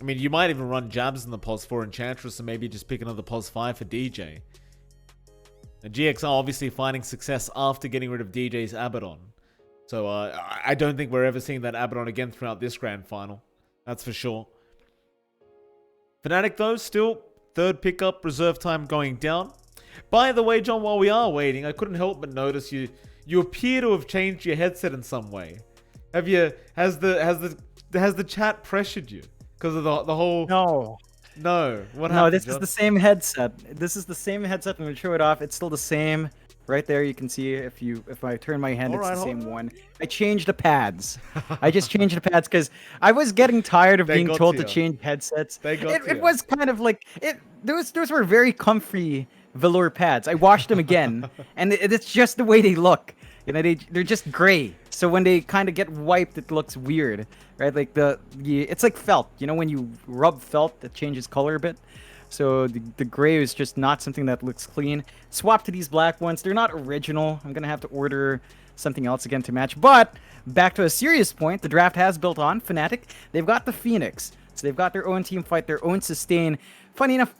I mean, you might even run jabs in the pos for Enchantress and maybe just pick another pos 5 for DJ. And GXR obviously finding success after getting rid of DJ's Abaddon. So I don't think we're ever seeing that Abaddon again throughout this grand final. That's for sure. Fnatic though, still third pickup, reserve time going down. By the way, John, while we are waiting, I couldn't help but notice you appear to have changed your headset in some way. Have you? Has the chat pressured you because of the whole? No. No. What happened? No, this John? is the same headset. This is the same headset. I'm gonna show it off. It's still the same. Right there, you can see if I turn my hand, it's the same one. I changed the pads. I just changed the pads because I was getting tired of being told to change headsets. It was kind of like those were very comfy velour pads. I washed them again, and it's just the way they look. You know, they're just gray. So when they kind of get wiped, it looks weird, right? Like it's like felt. You know, when you rub felt, it changes color a bit. So the gray is just not something that looks clean. Swap to these black ones. They're not original. I'm gonna have to order something else again to match. But back to a serious point, the draft has built on Fnatic. They've got the Phoenix, so they've got their own team fight, their own sustain. Funny enough,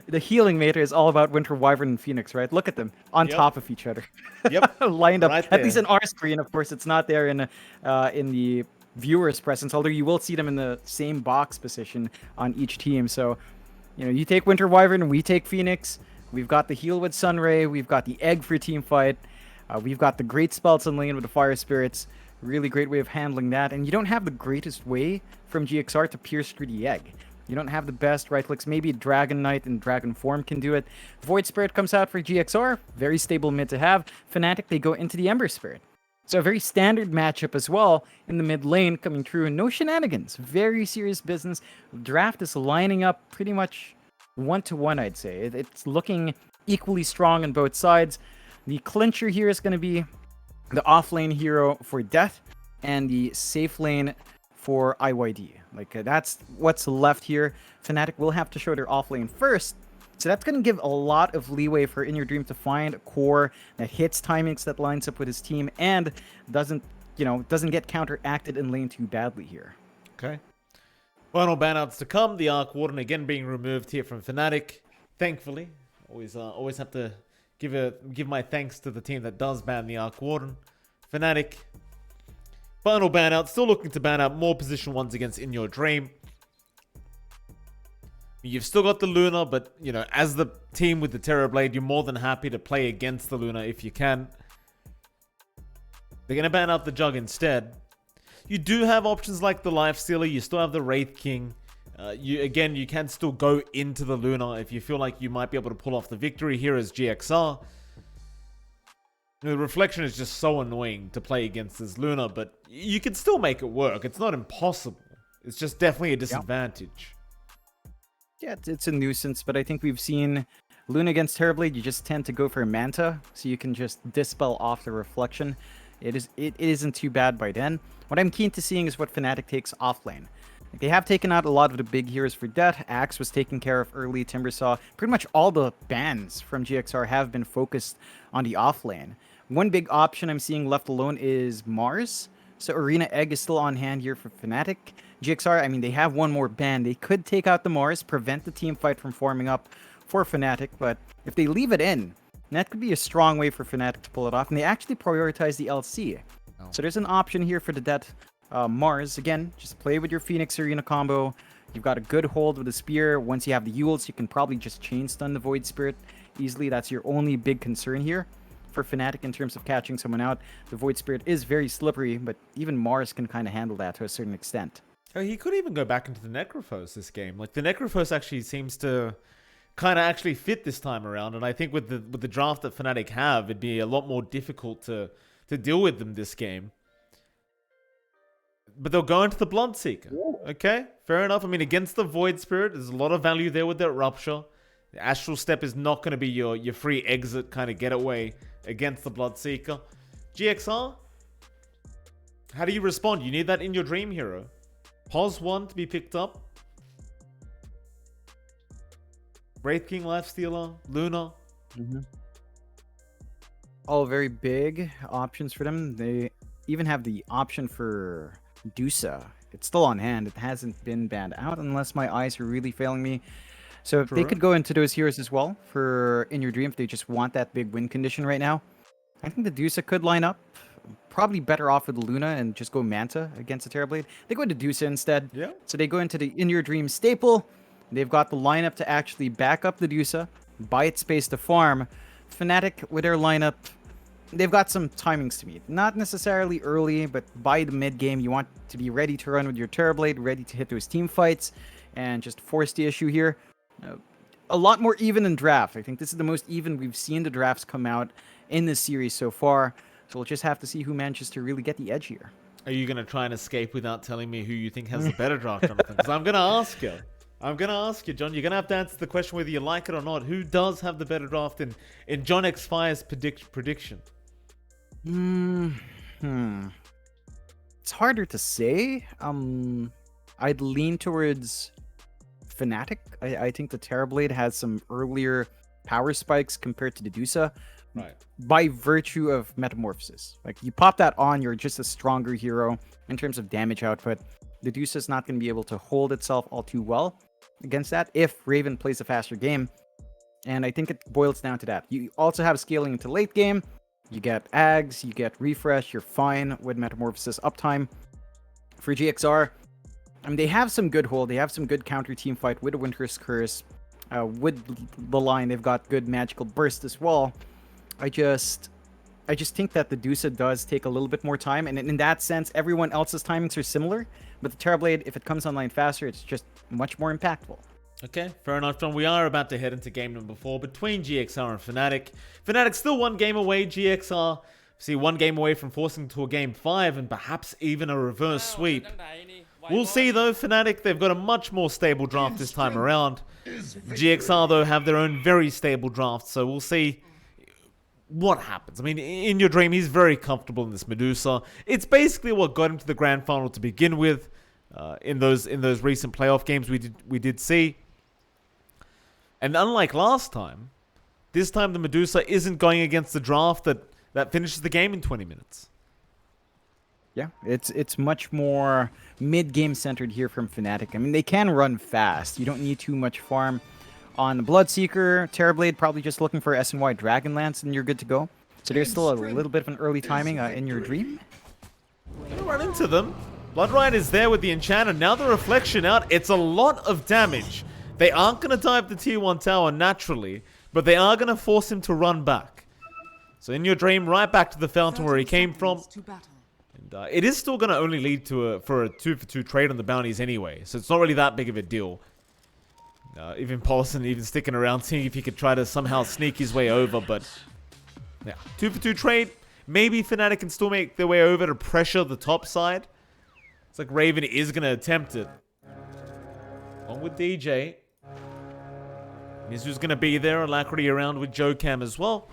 the healing meter is all about Winter Wyvern and Phoenix, right? Look at them on top of each other. Yep, lined up. Right at least in our screen, of course, it's not there in the viewer's presence. Although you will see them in the same box position on each team. So. You know, you take Winter Wyvern, we take Phoenix. We've got the heal with Sunray. We've got the egg for team fight. We've got the great spells in lane with the Fire Spirits. Really great way of handling that. And you don't have the greatest way from GXR to pierce through the egg. You don't have the best right clicks. Maybe Dragon Knight and Dragon Form can do it. Void Spirit comes out for GXR. Very stable mid to have. Fnatic, they go into the Ember Spirit. So a very standard matchup as well in the mid lane coming through. No shenanigans. Very serious business. Draft is lining up pretty much 1-to-1, I'd say. It's looking equally strong on both sides. The clincher here is going to be the off-lane hero for Death and the safe lane for IYD. Like, that's what's left here. Fnatic will have to show their off-lane first. So that's going to give a lot of leeway for In Your Dream to find a core that hits timings that lines up with his team and doesn't get counteracted in lane too badly here. Okay. Final banouts to come. The Arc Warden again being removed here from Fnatic. Thankfully, always have to give my thanks to the team that does ban the Arc Warden. Fnatic. Final ban out. Still looking to ban out more position ones against In Your Dream. You've still got the Luna, but, you know, as the team with the Terrorblade, you're more than happy to play against the Luna if you can. They're going to ban out the Jug instead. You do have options like the Lifestealer. You still have the Wraith King. You can still go into the Luna if you feel like you might be able to pull off the victory here as GXR. The Reflection is just so annoying to play against this Luna, but you can still make it work. It's not impossible. It's just definitely a disadvantage. Yeah, it's a nuisance, but I think we've seen Luna against Terrorblade, you just tend to go for a Manta, so you can just dispel off the Reflection. It isn't too bad by then. What I'm keen to seeing is what Fnatic takes off lane. Like, they have taken out a lot of the big heroes for Death. Axe was taken care of early, Timbersaw. Pretty much all the bans from GXR have been focused on the off lane. One big option I'm seeing left alone is Mars. So Arena Egg is still on hand here for Fnatic. GXR, I mean, they have one more ban. They could take out the Mars, prevent the team fight from forming up for Fnatic, but if they leave it in, that could be a strong way for Fnatic to pull it off, and they actually prioritize the LC. Oh. So there's an option here for the Death Mars. Again, just play with your Phoenix Arena combo. You've got a good hold with the Spear. Once you have the Yules, you can probably just chain stun the Void Spirit easily. That's your only big concern here for Fnatic in terms of catching someone out. The Void Spirit is very slippery, but even Mars can kind of handle that to a certain extent. Oh, he could even go back into the Necrophos this game. Like, the Necrophos actually seems to kind of actually fit this time around, and I think with the draft that Fnatic have, it'd be a lot more difficult to deal with them this game. But they'll go into the Bloodseeker. Okay, fair enough. I mean, against the Void Spirit, there's a lot of value there with that Rupture. The Astral Step is not going to be your free exit kind of getaway against the Bloodseeker. GXR, how do you respond? You need that in your Dream hero. Pos 1 to be picked up. Wraith King, Lifestealer, Luna. All very big options for them. They even have the option for Dusa it's still on hand. It hasn't been banned out unless my eyes are really failing me. So they True. could go into those heroes as well for In Your Dream if they just want that big win condition right now. I think the Dusa could line up. Probably better off with Luna and just go Manta against the Terrorblade. They go into Dusa instead. Yeah. So they go into the In Your Dream staple. They've got the lineup to actually back up the Dusa, buy it space to farm. Fnatic with their lineup, they've got some timings to meet. Not necessarily early, but by the mid game, you want to be ready to run with your Terrorblade, ready to hit those team fights, and just force the issue here. A lot more even than draft. I think this is the most even we've seen the drafts come out in this series so far. So we'll just have to see who manages to really get the edge here. Are you going to try and escape without telling me who you think has the better draft, Jonathan? Because I'm going to ask you. I'm going to ask you, John. You're going to have to answer the question whether you like it or not. Who does have the better draft in johnxfire's prediction? It's harder to say. I'd lean towards Fnatic. I think the Terrorblade has some earlier power spikes compared to the Dusa. Right. By virtue of Metamorphosis. Like, you pop that on, you're just a stronger hero in terms of damage output. The Dusa is not going to be able to hold itself all too well against that if Raven plays a faster game. And I think it boils down to that. You also have scaling into late game. You get Ags, you get Refresh, you're fine with Metamorphosis uptime. For GXR, I mean, they have some good hold, they have some good counter team fight with the Winter's Curse. With the line, they've got good magical burst as well. I just think that the Dusa does take a little bit more time, and in that sense, everyone else's timings are similar. But the Terrorblade, if it comes online faster, it's just much more impactful. Okay, fair enough, John. We are about to head into game number 4 between GXR and Fnatic. Fnatic still one game away. GXR, see, one game away from forcing to a game 5 and perhaps even a reverse sweep. We'll see, though. Fnatic, they've got a much more stable draft this time around. GXR, though, have their own very stable draft, so we'll see what happens. I mean, In Your Dream, he's very comfortable in this Medusa. It's basically what got him to the grand final to begin with. In those recent playoff games we did see. And unlike last time, this time the Medusa isn't going against the draft that finishes the game in 20 minutes. Yeah, it's much more mid-game centered here from Fnatic. I mean, they can run fast. You don't need too much farm on the Bloodseeker. Terrorblade probably just looking for SNY Dragonlance and you're good to go. So there's still a little bit of an early timing In Your Dream. Gonna run into them. Bloodright is there with the enchant, and now the reflection out. It's a lot of damage. They aren't going to dive the tier 1 tower naturally, but they are going to force him to run back. So In Your Dream, right back to the fountain where he came from. And it is still going to only lead to for a 2-for-2 trade on the bounties anyway, so it's not really that big of a deal. Even Paulson even sticking around, seeing if he could try to somehow sneak his way over, but yeah, 2-for-2 trade. Maybe Fnatic can still make their way over to pressure the top side. It's like Raven is going to attempt it. On with DJ. Mizu's going to be there. Alacrity around with Jokam as well.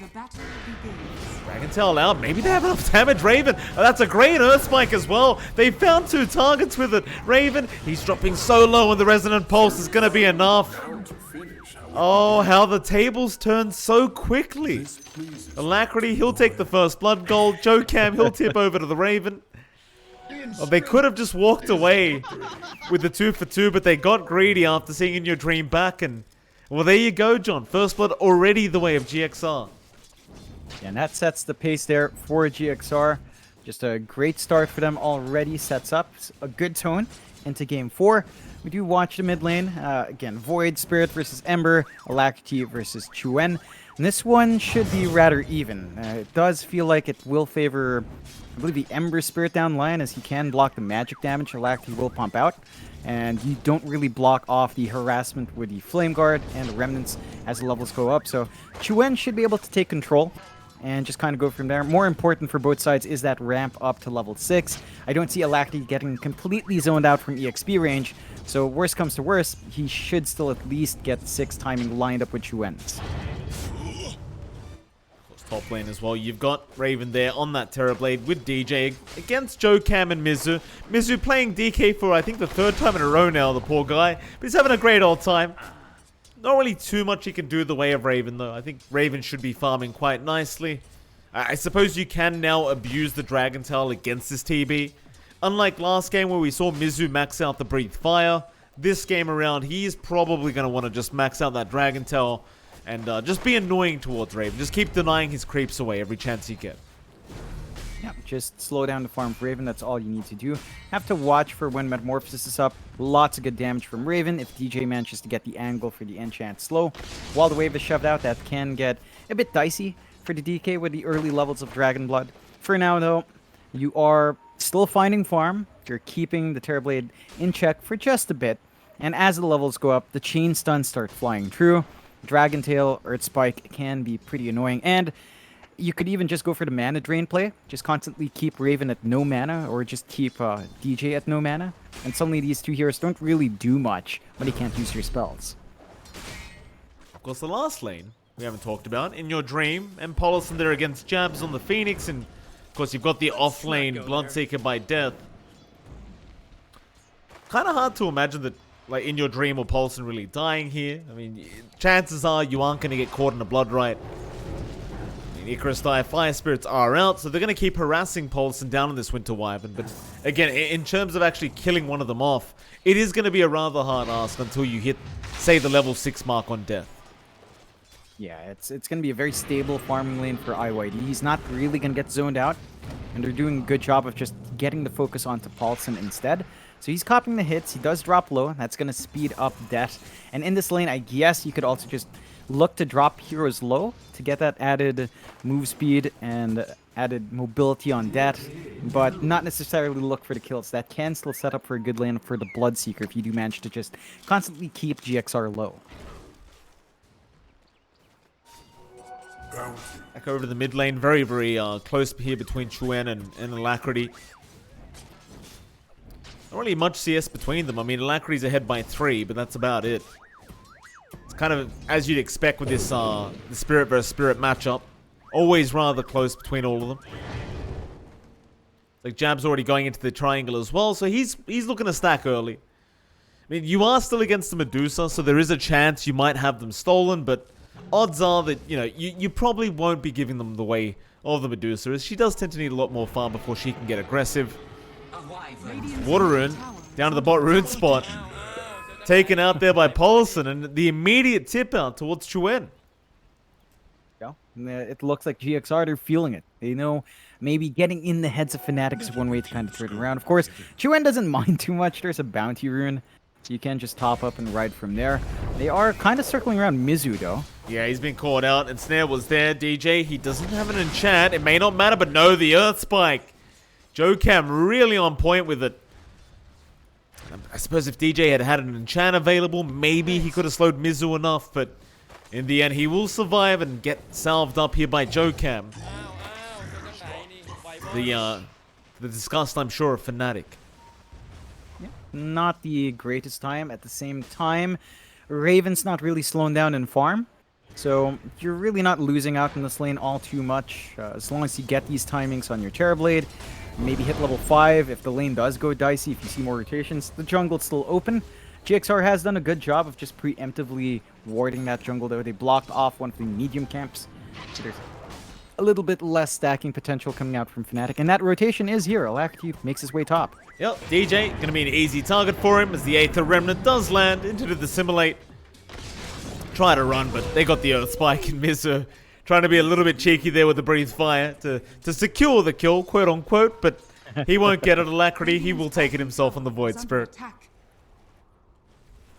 The battle begins. Dragon Tail out. Maybe they have enough damage. Raven. Oh, that's a great Earth Spike as well. They found 2 targets with it. Raven, he's dropping so low, and the Resonant Pulse is going to be enough. Oh, how the tables turn so quickly. Alacrity, he'll take the first blood gold. Jokam, he'll tip over to the Raven. Oh, they could have just walked away with the 2-for-2, but they got greedy after seeing In Your Dream back. And well, there you go, John. First blood already the way of GXR. Yeah, and that sets the pace there for GXR. Just a great start for them already. Sets up a good tone into game 4. We do watch the mid lane. Again, Void, Spirit versus Ember, Alacrity versus Chuen. And this one should be rather even. It does feel like it will favor, I believe, the Ember Spirit down line, as he can block the magic damage Alacrity will pump out. And you don't really block off the harassment with the Flame Guard and the Remnants as the levels go up. So Chuen should be able to take control and just kind of go from there. More important for both sides is that ramp up to level 6. I don't see Alacrity getting completely zoned out from EXP range. So worst comes to worst, he should still at least get 6 timing lined up with Chuen's. Top lane as well. You've got Raven there on that Terrorblade with DJ against Jokam and Mizu. Mizu playing DK for, I think, the 3rd time in a row now, the poor guy. But he's having a great old time. Not really too much he can do the way of Raven, though. I think Raven should be farming quite nicely. I suppose you can now abuse the Dragon Tail against this TB. Unlike last game where we saw Mizu max out the Breathe Fire, this game around, he's probably going to want to just max out that Dragon Tail and just be annoying towards Raven. Just keep denying his creeps away every chance you get. Yeah, just slow down the farm for Raven. That's all you need to do. Have to watch for when Metamorphosis is up. Lots of good damage from Raven. If DJ manages to get the angle for the enchant slow, while the wave is shoved out, that can get a bit dicey for the DK with the early levels of Dragon Blood. For now, though, you are still finding farm. You're keeping the Terrorblade in check for just a bit. And as the levels go up, the chain stuns start flying through. Dragon Tail, Earth Spike can be pretty annoying. And you could even just go for the mana drain play. Just constantly keep Raven at no mana, or just keep DJ at no mana. And suddenly these two heroes don't really do much when you can't use your spells. Of course, the last lane we haven't talked about. In Your Dream, and Paulison there against Jabs on the Phoenix, and of course you've got the off-lane Bloodseeker by Death. Kind of hard to imagine that, like, In Your Dream or Paulson really dying here. I mean, chances are you aren't going to get caught in a blood right. Icarus Die, Fire Spirits are out, so they're going to keep harassing Paulson down in this Winter Wyvern. But again, in terms of actually killing one of them off, it is going to be a rather hard ask until you hit, say, the level 6 mark on Death. Yeah, it's going to be a very stable farming lane for IYD. He's not really going to get zoned out, and they're doing a good job of just getting the focus onto Paulson instead. So he's copying the hits. He does drop low. That's going to speed up Death. And in this lane, I guess you could also just look to drop heroes low to get that added move speed and added mobility on Death, but not necessarily look for the kills. That can still set up for a good lane for the Bloodseeker if you do manage to just constantly keep GXR low. Back over to the mid lane, very, very close here between Chuen and Alacrity. Not really much CS between them. I mean, Alacrity's ahead by 3, but that's about it. It's kind of as you'd expect with this the Spirit versus Spirit matchup. Always rather close between all of them. Like, Jab's already going into the triangle as well, so he's looking to stack early. I mean, you are still against the Medusa, so there is a chance you might have them stolen, but odds are that, you know, you probably won't be giving them the way of the Medusa, as she does tend to need a lot more farm before she can get aggressive. Water Rune, down to the bot rune spot. Taken out there by Paulson, and the immediate tip out towards Chuen. Yeah, it looks like GXR, they're feeling it. They know maybe getting in the heads of Fnatic is one way to kind of turn it around. Of course, Chuen doesn't mind too much. There's a bounty rune, so you can just top up and ride from there. They are kind of circling around Mizu, though. Yeah, he's been caught out, and Snare was there. DJ, he doesn't have an enchant. It may not matter, but no, the Earth Spike. Jokam really on point with it. I suppose if DJ had had an enchant available, maybe he could have slowed Mizu enough, but in the end, he will survive and get salved up here by Jokam. The disgust, I'm sure, of Fnatic. Yeah, not the greatest time. At the same time, Raven's not really slowing down in farm, so you're really not losing out in this lane all too much. As long as you get these timings on your Terrorblade, maybe hit level 5. If the lane does go dicey, if you see more rotations, the jungle's still open. GXR has done a good job of just preemptively warding that jungle, though. They blocked off one of the medium camps, so there's a little bit less stacking potential coming out from Fnatic. And that rotation is here. Alacrity makes his way top. Yep, DJ, going to be an easy target for him as the Aether Remnant does land into the Dissimulate. Try to run, but they got the Earth Spike and Mizu trying to be a little bit cheeky there with the Breathe Fire to secure the kill, quote unquote, but he won't get it. Alacrity, he will take it himself on the Void Spirit.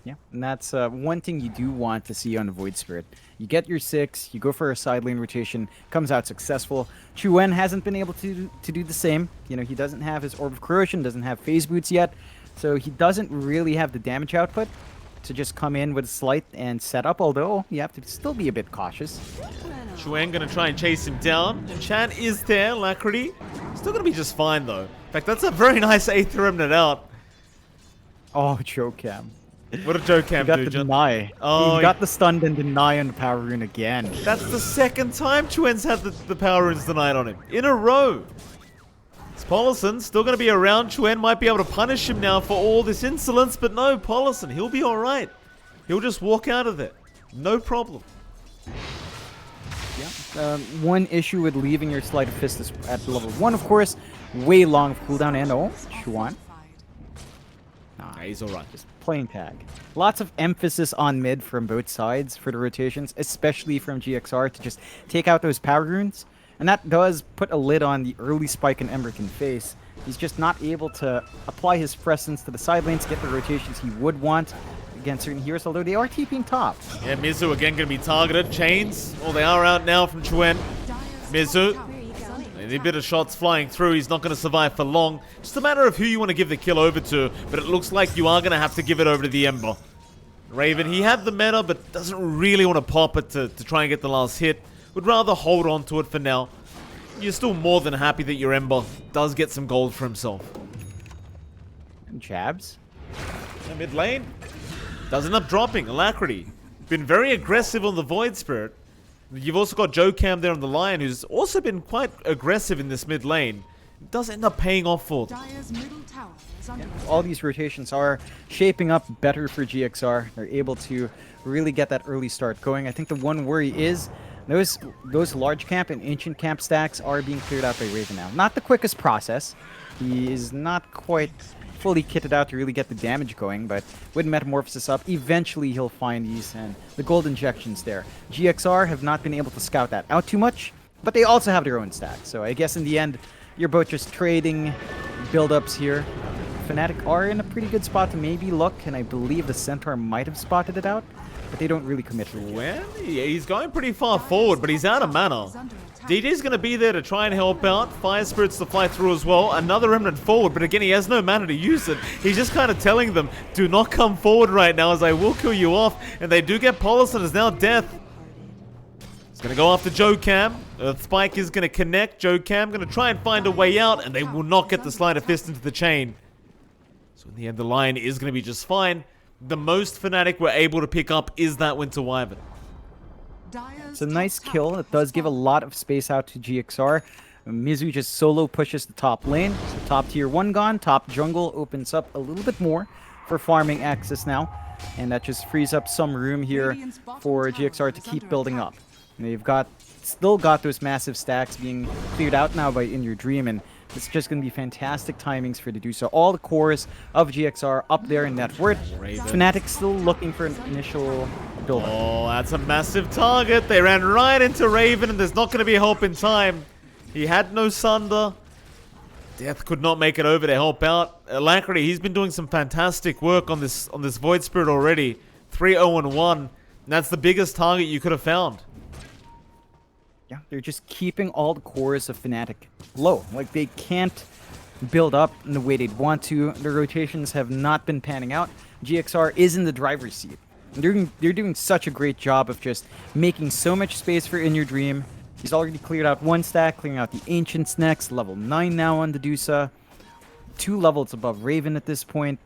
Yeah, and that's one thing you do want to see on the Void Spirit. You get your 6, you go for a side lane rotation, comes out successful. Chuen hasn't been able to do the same. You know, he doesn't have his Orb of Corrosion, doesn't have Phase Boots yet, so he doesn't really have the damage output to just come in with a slight and set up, although you have to still be a bit cautious. Chuen gonna try and chase him down. Enchant is there, Alacrity. Still gonna be just fine though. In fact, that's a very nice Aether Remnant out. Oh, Jokam. What did Jokam do, The John? deny. Oh, he got the stunned and deny on the power rune again. That's the second time Chuen's had the power runes denied on him. In a row. Paulison still going to be around. Chuen might be able to punish him now for all this insolence, but no, Paulison, he'll be alright. He'll just walk out of there. No problem. Yeah. One issue with leaving your Sleight of Fist is at level 1, of course. way long of cooldown. And oh, Chuan. Nah, he's alright. Just playing tag. Lots of emphasis on mid from both sides for the rotations, especially from GXR to just take out those power runes. And that does put a lid on the early spike in Ember can face. He's just not able to apply his presence to the side lanes, get the rotations he would want against certain heroes, although they are TPing top. Yeah, Mizu again going to be targeted. Chains. Well, they are out now from Chuen. Mizu. A bit of shots flying through. He's not going to survive for long. Just a matter of who you want to give the kill over to. But it looks like you are going to have to give it over to the Ember. Raven, he had the meta, but doesn't really want to pop it to try and get the last hit. Would rather hold on to it for now. You're still more than happy that your Ember does get some gold for himself. And jabs. And mid lane does end up dropping. Alacrity. Been very aggressive on the Void Spirit. You've also got Joe Cam there on the Lion, who's also been quite aggressive in this mid lane. It does end up paying off for them. All these rotations are shaping up better for GXR. They're able to really get that early start going. I think the one worry is those large camp and ancient camp stacks are being cleared out by Raven now. Not the quickest process. He is not quite fully kitted out to really get the damage going, but with Metamorphosis up, eventually he'll find these and the gold injections there. GXR have not been able to scout that out too much, but they also have their own stacks. So I guess in the end, you're both just trading build-ups here. Fnatic are in a pretty good spot to maybe look, and I believe the Centaur might have spotted it out, but they don't really commit to it. Well, yeah, he's going pretty far forward, but he's out of mana. DD's going to be there to try and help out. Fire Spirits to fly through as well. Another Remnant forward, but again, he has no mana to use it. He's just kind of telling them, do not come forward right now as I will kill you off. And they do get Paulus, and it's now death. He's going to go after Joe Cam. Earth Spike is going to connect. Joe Cam going to try and find a way out, and they will not get the Sleight of Fist into the chain. So in the end, the Lion is going to be just fine. The most Fnatic we're able to pick up is that Winter Wyvern. It's a nice kill. It does give a lot of space out to GXR. Mizu just solo pushes the top lane. So top tier 1 gone. Top jungle opens up a little bit more for farming access now. And that just frees up some room here for GXR to keep building up. And they've still got those massive stacks being cleared out now by In Your Dream, and it's just going to be fantastic timings for to do so. All the cores of GXR up there in net worth. Fnatic still looking for an initial build-up. Oh, that's a massive target. They ran right into Raven, and there's not going to be help in time. He had no Sunder. Death could not make it over to help out. Alacrity, he's been doing some fantastic work on this Void Spirit already. 3-0-1. And that's the biggest target you could have found. Yeah, they're just keeping all the cores of Fnatic low. Like, they can't build up in the way they'd want to. The rotations have not been panning out. GXR is in the driver's seat. They're doing such a great job of just making so much space for In Your Dream. He's already cleared out 1 stack, clearing out the Ancients next. Level 9 now on the Medusa. 2 levels above Raven at this point.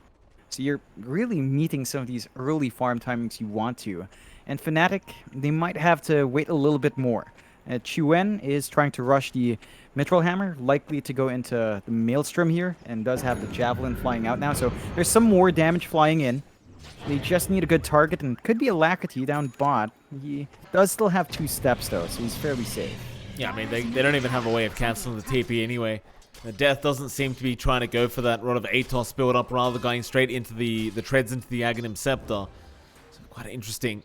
So you're really meeting some of these early farm timings you want to. And Fnatic, they might have to wait a little bit more. Chuen is trying to rush the Mithril Hammer, likely to go into the Maelstrom here, and does have the Javelin flying out now. So there's some more damage flying in. They just need a good target, and could be Alacrity down bot. He does still have 2 steps, though, so he's fairly safe. Yeah, I mean, they don't even have a way of cancelling the TP anyway. The Death doesn't seem to be trying to go for that Rod of Atos build-up, rather going straight into the treads into the Aghanim Scepter. So quite interesting.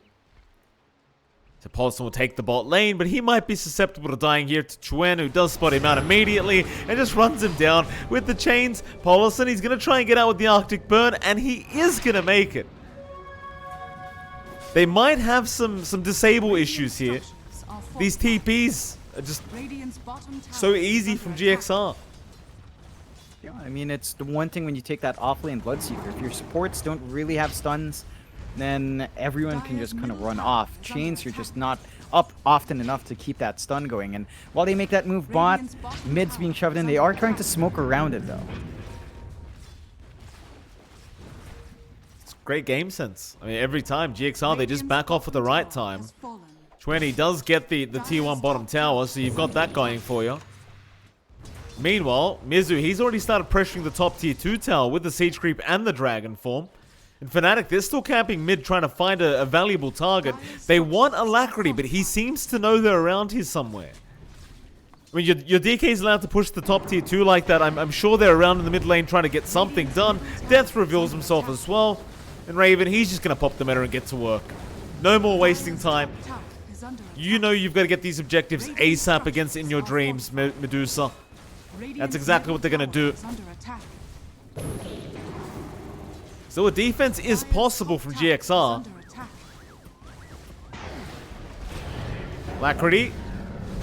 So Paulson will take the bot lane, but he might be susceptible to dying here to Chuen, who does spot him out immediately and just runs him down with the chains. Paulson, he's going to try and get out with the Arctic Burn, and he is going to make it. They might have some disable issues here. These TPs are just so easy from GXR. Yeah, I mean, it's the one thing when you take that off-lane Bloodseeker. If your supports don't really have stuns, then everyone can just kind of run off. Chains are just not up often enough to keep that stun going. And while they make that move bot, mid's being shoved in, they are trying to smoke around it, though. It's great game sense. I mean, every time GXR, they just back off at the right time. 20 does get the T1 bottom tower, so you've got that going for you. Meanwhile, Mizu, he's already started pressuring the top tier 2 tower with the Siege Creep and the Dragon form. And Fnatic, they're still camping mid, trying to find a valuable target. They want Alacrity, but he seems to know they're around here somewhere. I mean, your DK's allowed to push the top tier 2 like that. I'm sure they're around in the mid lane trying to get something done. Death reveals himself as well. And Raven, he's just going to pop the meta and get to work. No more wasting time. You know you've got to get these objectives ASAP against In Your Dreams, Medusa. That's exactly what they're going to do. So a defense is possible from GXR. Alacrity.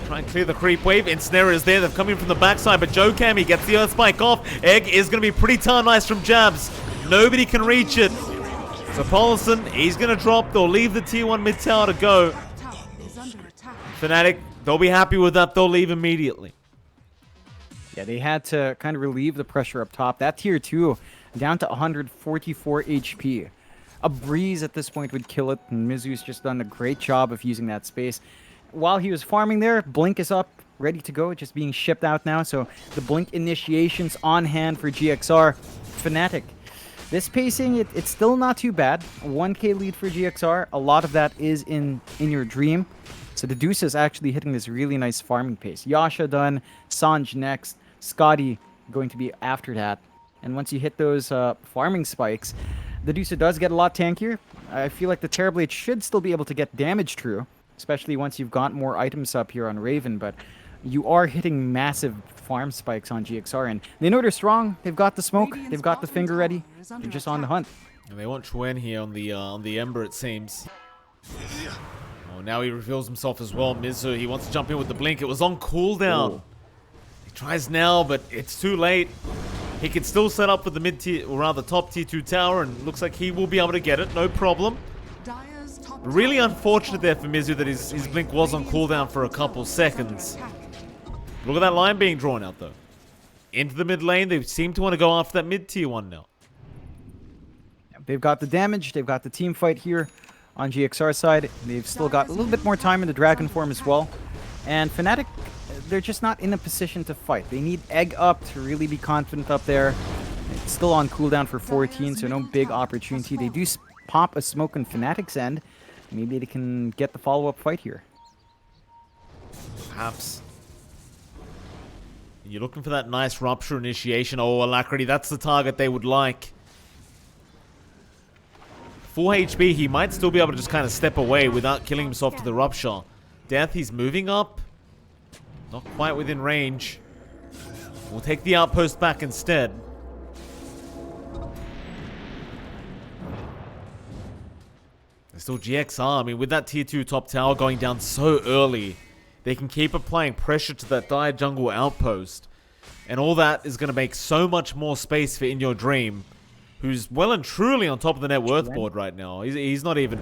Try and clear the creep wave. Ensnare is there. They've come in from the backside, but Jokam, he gets the Earth Spike off. Egg is going to be pretty darn nice from Jabs. Nobody can reach it. So Paulson, he's going to drop. They'll leave the tier 1 mid tower to go. Fnatic, they'll be happy with that. They'll leave immediately. Yeah, they had to kind of relieve the pressure up top. That tier 2 down to 144 HP. A breeze at this point would kill it, and Mizu's just done a great job of using that space. While he was farming there, Blink is up, ready to go, just being shipped out now. So the Blink initiations on hand for GXR. Fnatic. This pacing, it's still not too bad. 1k lead for GXR. A lot of that is in Your Dream. So the Deuce is actually hitting this really nice farming pace. Yasha done, Sanj next, Scotty going to be after that. And once you hit those farming spikes, the Deuce does get a lot tankier. I feel like the Terrorblade should still be able to get damage through, especially once you've got more items up here on Raven, but you are hitting massive farm spikes on GXR, and they know they're strong. They've got the smoke, they've got the finger ready. They're just on the hunt. And they want Chuen here on the Ember, it seems. Oh, now he reveals himself as well. Mizu, he wants to jump in with the blink. It was on cooldown. Oh. He tries now, but it's too late. He can still set up for the mid tier, or rather top tier 2 tower, and looks like he will be able to get it, no problem. Really unfortunate there for Mizu that his blink was on cooldown for a couple seconds. Look at that line being drawn out though. Into the mid lane, they seem to want to go after that mid tier 1 now. They've got the damage, they've got the team fight here on GXR side. They've still got a little bit more time in the dragon form as well. And Fnatic, they're just not in a position to fight. They need Egg up to really be confident up there. It's still on cooldown for 14, so no big opportunity. They do pop a smoke on Fnatic's end. Maybe they can get the follow-up fight here. Perhaps. You're looking for that nice Rupture initiation. Oh, Alacrity, that's the target they would like. Full HP, he might still be able to just kind of step away without killing himself to the Rupture. Death, he's moving up. Not quite within range. We'll take the outpost back instead. There's still GXR. I mean, with that tier 2 top tower going down so early, they can keep applying pressure to that dire jungle outpost. And all that is going to make so much more space for In Your Dream, who's well and truly on top of the net worth board right now. He's not even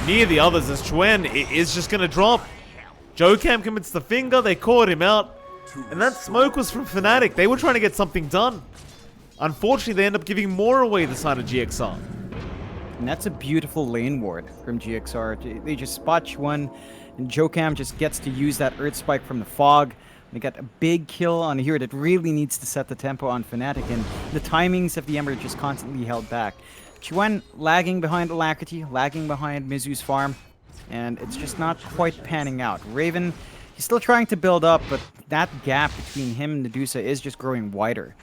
near the others, as Chuen is just going to drop. Jokam commits the finger, they caught him out. And that smoke was from Fnatic. They were trying to get something done. Unfortunately, they end up giving more away the side of GXR. And that's a beautiful lane ward from GXR. They just spot Chuen, and Jokam just gets to use that Earth Spike from the fog. They got a big kill on here that really needs to set the tempo on Fnatic, and the timings of the Ember just constantly held back. Chuen lagging behind Alacrity, lagging behind Mizu's farm, and it's just not quite panning out. Raven, he's still trying to build up, but that gap between him and Medusa is just growing wider.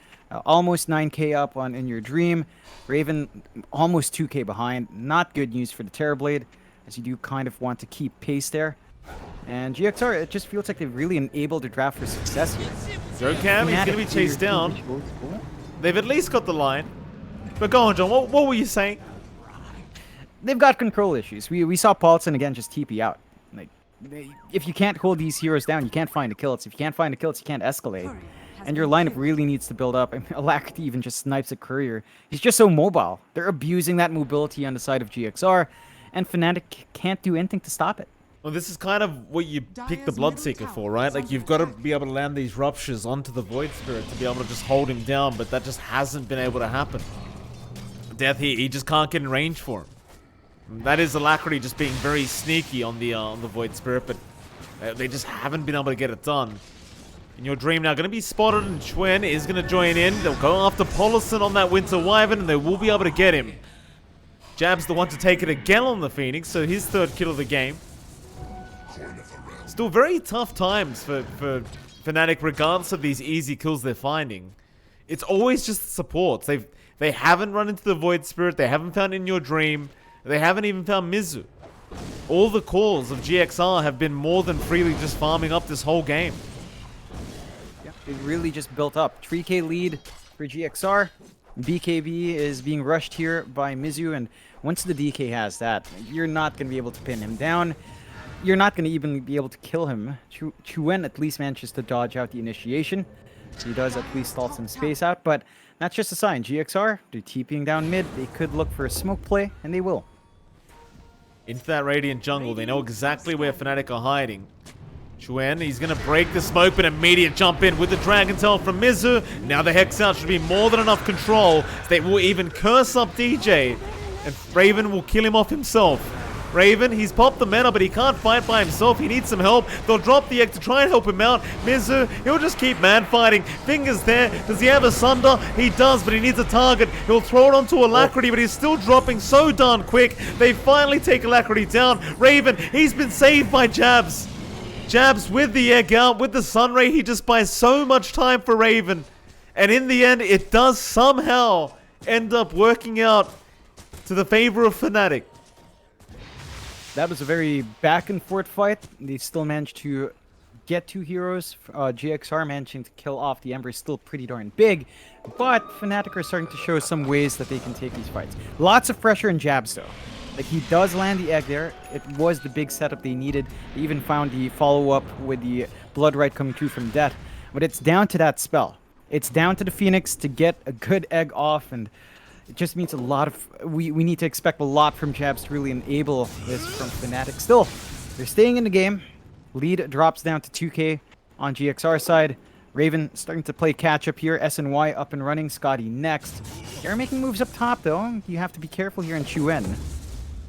Almost 9k up on In Your Dream. Raven almost 2k behind. Not good news for the Terrorblade, as you do kind of want to keep pace there. And GXR, it just feels like they've really enabled their draft for success here. Jokam, he's going to be chased down. They've at least got the line. But go on, John, what were you saying? They've got control issues. We saw Paulson again just TP out. Like, if you can't hold these heroes down, you can't find the kills. If you can't find the kills, you can't escalate. And your lineup really needs to build up. I mean, Alacrity even just snipes a courier. He's just so mobile. They're abusing that mobility on the side of GXR, and Fnatic can't do anything to stop it. Well, this is kind of what you pick the Bloodseeker for, right? Like, you've got to be able to land these Ruptures onto the Void Spirit to be able to just hold him down, but that just hasn't been able to happen. Death, he just can't get in range for him. That is Alacrity just being very sneaky on the Void Spirit, but they just haven't been able to get it done. In Your Dream now going to be spotted, and Chuen is going to join in. They'll go after Paulson on that Winter Wyvern, and they will be able to get him. Jab's the one to take it again on the Phoenix, so his third kill of the game. Still very tough times for Fnatic, regardless of these easy kills they're finding, it's always just supports. They haven't run into the Void Spirit. They haven't found In Your Dream. They haven't even found Mizu. All the calls of GXR have been more than freely just farming up this whole game. Yeah, it really just built up. 3K lead for GXR. BKB is being rushed here by Mizu, and once the DK has that, you're not going to be able to pin him down. You're not going to even be able to kill him. Chuen at least manages to dodge out the initiation. So he does at least stall some space out, but that's just a sign. GXR, they're TPing down mid. They could look for a smoke play, and they will. Into that Radiant jungle. They know exactly where Fnatic are hiding. Chuen, he's going to break the smoke, but immediate jump in with the Dragon Tail from Mizu. Now the Hex out should be more than enough control. They will even curse up DJ, and Raven will kill him off himself. Raven, he's popped the mana, but he can't fight by himself. He needs some help. They'll drop the egg to try and help him out. Mizu, he'll just keep man fighting. Fingers there. Does he have a Sunder? He does, but he needs a target. He'll throw it onto Alacrity, but he's still dropping so darn quick. They finally take Alacrity down. Raven, he's been saved by Jabs. Jabs with the egg out, with the Sunray. He just buys so much time for Raven. And in the end, it does somehow end up working out to the favor of Fnatic. That was a very back and forth fight. They still managed to get 2 heroes. GXR managing to kill off the Ember is still pretty darn big, but Fnatic are starting to show some ways that they can take these fights. Lots of pressure in Jabs though. Like, he does land the egg there. It was the big setup they needed. They even found the follow-up with the Blood Right coming through from Death. But it's down to that spell. It's down to the Phoenix to get a good egg off, and it just means a lot of... We need to expect a lot from Jabs to really enable this from Fnatic. Still, they're staying in the game. Lead drops down to 2K on GXR side. Raven starting to play catch-up here. SNY up and running. Scotty next. They're making moves up top, though. You have to be careful here in Chuen.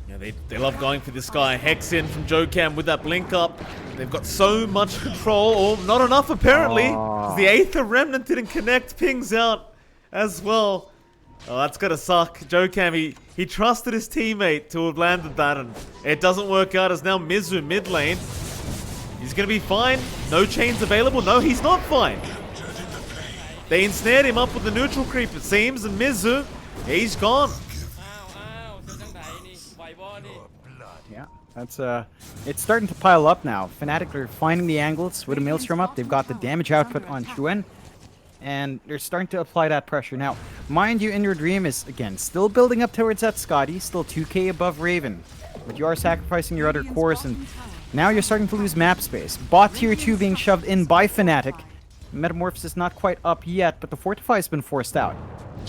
Yeah, they love going for this guy. Hex in from Jokam with that blink up. They've got so much control, or not enough apparently. 'Cause the Aether Remnant didn't connect. Pings out as well. Oh, that's gonna suck. Jokam, he trusted his teammate to have landed that, and it doesn't work out as now Mizu mid lane. He's gonna be fine. No chains available. No, he's not fine. They ensnared him up with the neutral creep, it seems, and Mizu, he's gone. Yeah, that's it's starting to pile up now. Fnatic are finding the angles with a Maelstrom up. They've got the damage output on Chuen, and they're starting to apply that pressure. Now, mind you, In Your Dream is, again, still building up towards that Scotty, still 2K above Raven. But you are sacrificing your other cores, and now you're starting to lose map space. Bot tier 2 being shoved in by Fnatic. Metamorphosis not quite up yet, but the Fortify has been forced out.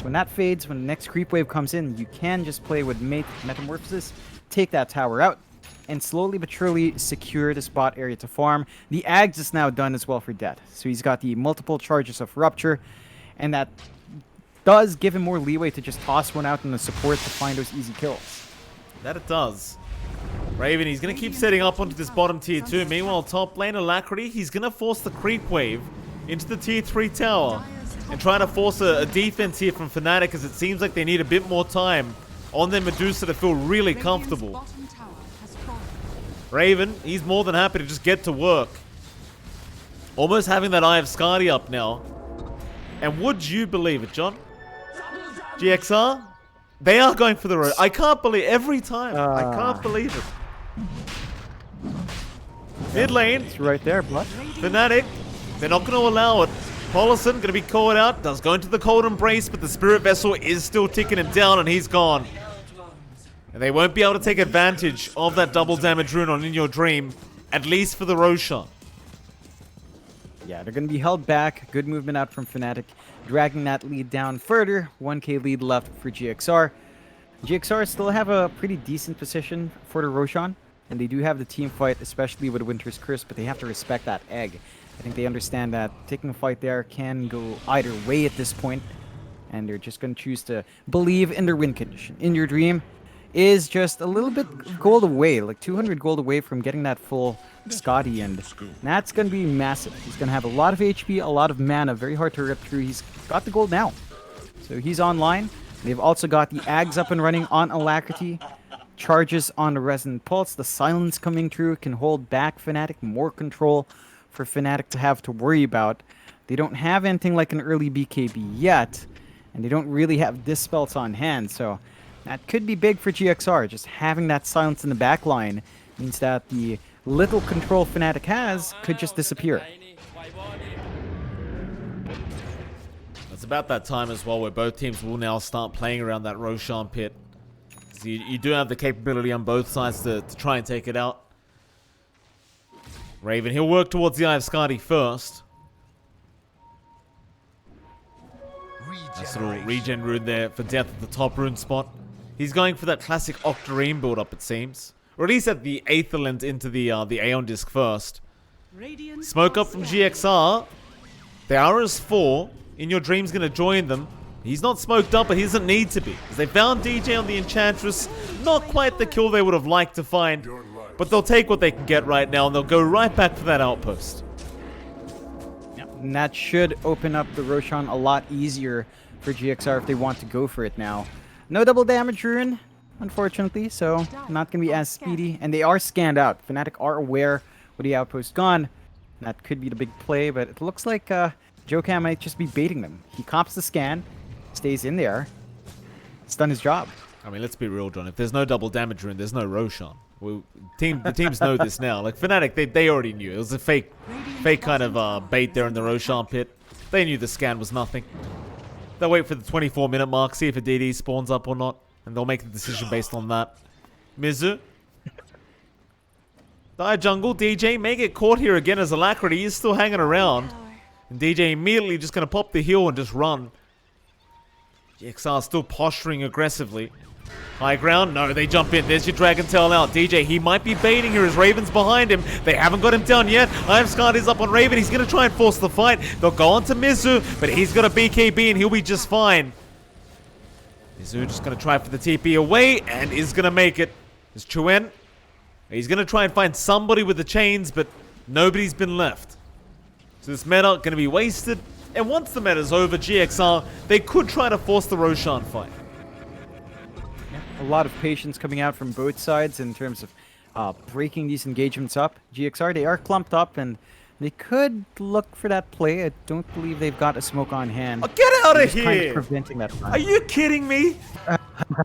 When that fades, when the next creep wave comes in, you can just play with Metamorphosis, take that tower out, and slowly but surely secure the spot area to farm. The Ags is now done as well for Death. So he's got the multiple charges of Rupture, and that does give him more leeway to just toss one out in the support to find those easy kills. That it does. Raven, he's going to keep setting up onto this bottom tier 2. Meanwhile, top lane Alacrity, he's going to force the creep wave into the tier 3 tower and try to force a defense here from Fnatic, because it seems like they need a bit more time on their Medusa to feel really comfortable. Raven, he's more than happy to just get to work. Almost having that Eye of Skadi up now. And would you believe it, John? GXR? They are going for the road. I can't believe every time. I can't believe it. Mid lane. It's right there, bud. Fnatic. They're not going to allow it. Paulison going to be caught out. Does go into the cold embrace, but the Spirit Vessel is still ticking him down, and he's gone. And they won't be able to take advantage of that double damage rune on In Your Dream, at least for the Roshan. Yeah, they're going to be held back. Good movement out from Fnatic, dragging that lead down further. 1K lead left for GXR. GXR still have a pretty decent position for the Roshan, and they do have the team fight, especially with Winter's Curse, but they have to respect that egg. I think they understand that taking a fight there can go either way at this point, and they're just going to choose to believe in their win condition. In Your Dream is just a little bit of gold away, like 200 gold away from getting that full Scotty, and that's going to be massive. He's going to have a lot of HP, a lot of mana, very hard to rip through. He's got the gold now, so he's online. They've also got the Ags up and running on Alacrity. Charges on the Resonant Pulse. The Silence coming through can hold back Fnatic, more control for Fnatic to have to worry about. They don't have anything like an early BKB yet, and they don't really have Dispels on hand, so that could be big for GXR. Just having that silence in the back line means that the little control Fnatic has could just disappear. It's about that time as well where both teams will now start playing around that Roshan pit. So you do have the capability on both sides to try and take it out. Raven, he'll work towards the Eye of Skadi first. Nice little regen rune there for death at the top rune spot. He's going for that classic Octarine build up, it seems. Or at least at the Aetherland into the Aeon Disc first. Smoke up from GXR. They are as 4. In Your Dream's going to join them. He's not smoked up, but he doesn't need to be. As they found DJ on the Enchantress. Not quite the kill they would have liked to find. But they'll take what they can get right now, and they'll go right back for that outpost. And that should open up the Roshan a lot easier for GXR if they want to go for it now. No double damage rune, unfortunately, so not going to be as speedy. And they are scanned out. Fnatic are aware with the outpost gone. That could be the big play, but it looks like Jokan might just be baiting them. He cops the scan, stays in there. It's done his job. I mean, let's be real, John. If there's no double damage rune, there's no Roshan. The teams know this now. Like Fnatic, they already knew. It was a fake kind of bait there in the Roshan pit. They knew the scan was nothing. They'll wait for the 24-minute mark, see if a DD spawns up or not, and they'll make the decision based on that. Mizu. Die jungle. DJ may get caught here again as Alacrity. He's still hanging around. And DJ immediately just going to pop the heal and just run. GXR still posturing aggressively. High ground? No, they jump in. There's your Dragon Tail out. DJ, he might be baiting here as Raven's behind him. They haven't got him down yet. Eye of Skadi is up on Raven. He's going to try and force the fight. They'll go on to Mizu, but he's got a BKB and he'll be just fine. Mizu just going to try for the TP away and is going to make it. There's Chuen. He's going to try and find somebody with the chains, but nobody's been left. So this meta going to be wasted. And once the meta's over, GXR, they could try to force the Roshan fight. A lot of patience coming out from both sides in terms of breaking these engagements up. GXR, they are clumped up and they could look for that play. I don't believe they've got a smoke on hand. Oh, get out of Kind of here! preventing that plan. Are you kidding me?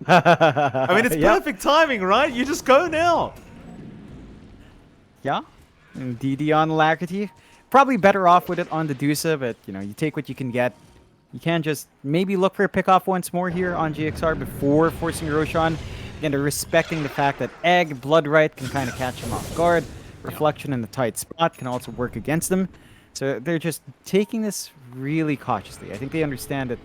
I mean, it's perfect timing, right? You just go now. Yeah, and DD on Alacrity. Probably better off with it on the Dusa, but you know, you take what you can get. You can just maybe look for a pickoff once more here on GXR before forcing Roshan. Again, they're respecting the fact that Egg, Bloodright can kind of catch him off guard. Reflection in the tight spot can also work against them. So they're just taking this really cautiously. I think they understand that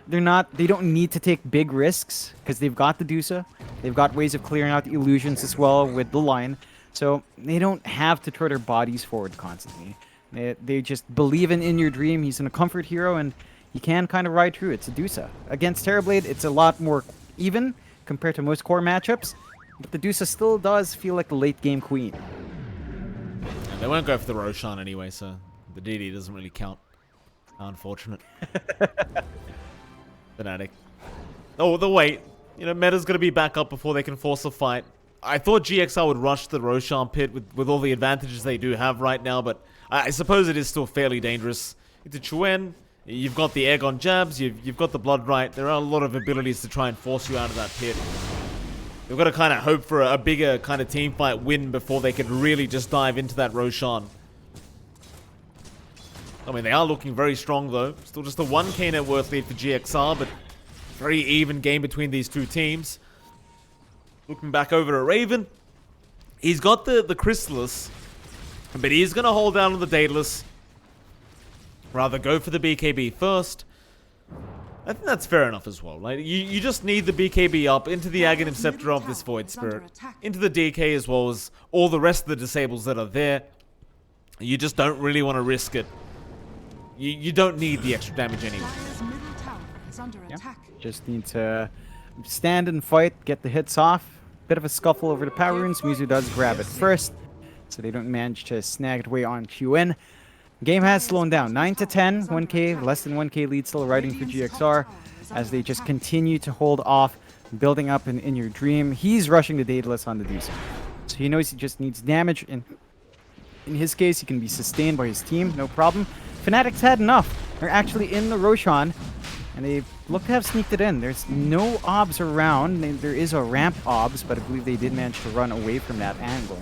they don't need to take big risks because they've got the Dusa. They've got ways of clearing out the illusions as well with the line. So they don't have to throw their bodies forward constantly. They just believe in Your Dream. He's a comfort hero and he can kind of ride through. It's a Dusa. Against Terrorblade, it's a lot more even compared to most core matchups. But the Dusa still does feel like the late game queen. They won't go for the Roshan anyway, so the DD doesn't really count. Unfortunate. Fnatic. Oh, the wait. You know, meta's going to be back up before they can force a fight. I thought GXR would rush the Roshan pit with all the advantages they do have right now, but I suppose it is still fairly dangerous. Into Chuen, you've got the egg on jabs, you've got the blood right. There are a lot of abilities to try and force you out of that pit. They've got to kind of hope for a bigger kind of team fight win before they can really just dive into that Roshan. I mean, they are looking very strong though. Still just a 1k net worth lead for GXR, but very even game between these two teams. Looking back over to Raven. He's got the Chrysalis, but he's going to hold down on the Daedalus. Rather go for the BKB first. I think that's fair enough as well, right? You just need the BKB up into the Aghanim Scepter of this Void Spirit. Into the DK as well as all the rest of the disables that are there. You just don't really want to risk it. You don't need the extra damage anyway. Yeah. Just need to stand and fight, get the hits off. Bit of a scuffle over the power runes. Mizu does grab it first, so they don't manage to snag it away on Qn. Game has slowed down. 9 to 10, 1k, less than 1k lead still riding for GXR as they just continue to hold off, building up in Your Dream. He's rushing the Daedalus on the Dusa. So he knows he just needs damage in in his case, he can be sustained by his team, no problem. Fnatic's had enough. They're actually in the Roshan, and they look to have sneaked it in. There's no obs around. There is a ramp obs, but I believe they did manage to run away from that angle.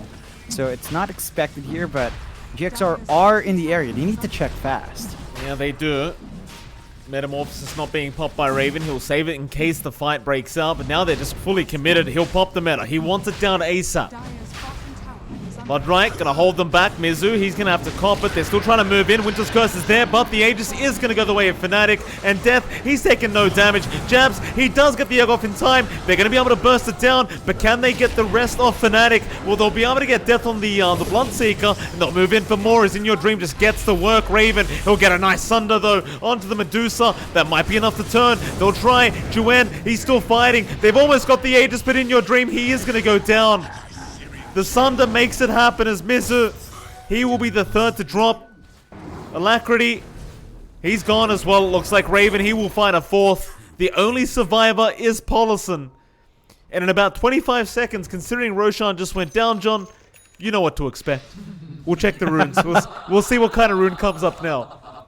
So it's not expected here, but GXR are in the area. They need to check fast. Yeah, they do. Metamorphosis not being popped by Raven. He'll save it in case the fight breaks out, but now they're just fully committed. He'll pop the meta. He wants it down ASAP. Dire's bottom tower is under Bloodright gonna hold them back. Mizu, he's gonna have to cop it. They're still trying to move in. Winter's Curse is there, but the Aegis is gonna go the way of Fnatic. And Death, he's taking no damage. Jabs, he does get the egg off in time. They're gonna be able to burst it down, but can they get the rest off Fnatic? Well, they'll be able to get Death on the Bloodseeker, and they'll move in for more as In Your Dream just gets the work. Raven, he'll get a nice Sunder though onto the Medusa. That might be enough to turn. They'll try. Juen, he's still fighting. They've almost got the Aegis, but In Your Dream, he is gonna go down. The Sunder makes it happen as Mizu. He will be the third to drop. Alacrity, he's gone as well. It looks like Raven, he will find a fourth. The only survivor is Polison. And in about 25 seconds, considering Roshan just went down, John, you know what to expect. We'll check the runes. We'll see what kind of rune comes up now.